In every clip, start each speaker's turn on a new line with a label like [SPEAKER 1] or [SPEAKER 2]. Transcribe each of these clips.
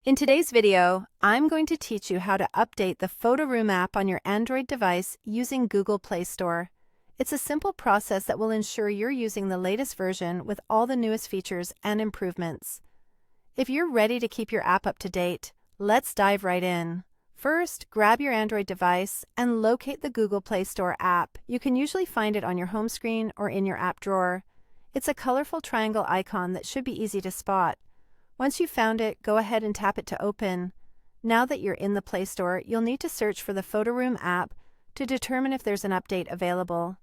[SPEAKER 1] In today's video, I'm going to teach you how to update the Photoroom app on your Android device using Google Play Store. It's a simple process that will ensure you're using the latest version with all the newest features and improvements. If you're ready to keep your app up to date, let's dive right in. First, grab your Android device and locate the Google Play Store app. You can usually find it on your home screen or in your app drawer. It's a colorful triangle icon that should be easy to spot. Once you've found it, go ahead and tap it to open. Now that you're in the Play Store, you'll need to search for the Photoroom app to determine if there's an update available.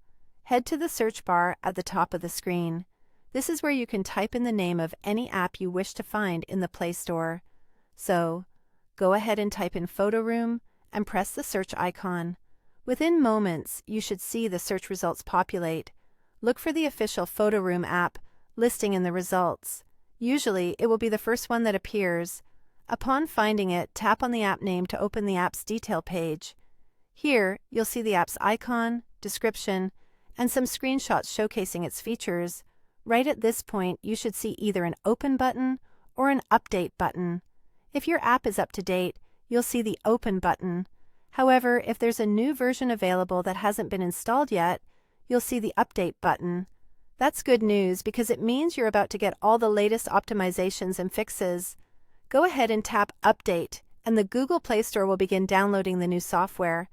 [SPEAKER 1] Head to the search bar at the top of the screen. This is where you can type in the name of any app you wish to find in the Play Store. So, go ahead and type in Photoroom and press the search icon. Within moments, you should see the search results populate. Look for the official Photoroom app listing in the results. Usually, it will be the first one that appears. Upon finding it, tap on the app name to open the app's detail page. Here, you'll see the app's icon, description, and some screenshots showcasing its features. Right at this point, you should see either an Open button or an Update button. If your app is up to date, you'll see the Open button. However, if there's a new version available that hasn't been installed yet, you'll see the Update button. That's good news because it means you're about to get all the latest optimizations and fixes. Go ahead and tap Update, and the Google Play Store will begin downloading the new software.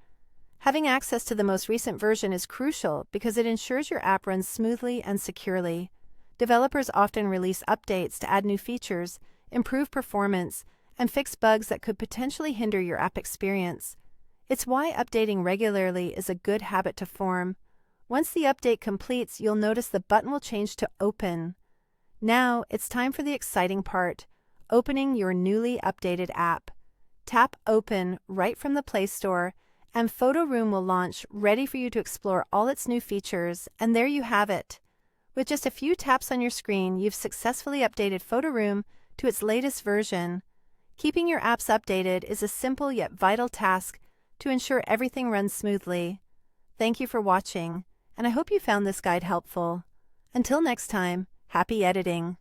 [SPEAKER 1] Having access to the most recent version is crucial because it ensures your app runs smoothly and securely. Developers often release updates to add new features, improve performance, and fix bugs that could potentially hinder your app experience. It's why updating regularly is a good habit to form. Once the update completes, you'll notice the button will change to Open. Now, it's time for the exciting part, opening your newly updated app. Tap Open right from the Play Store, and Photoroom will launch, ready for you to explore all its new features, and there you have it. With just a few taps on your screen, you've successfully updated Photoroom to its latest version. Keeping your apps updated is a simple yet vital task to ensure everything runs smoothly. Thank you for watching, and I hope you found this guide helpful. Until next time, happy editing!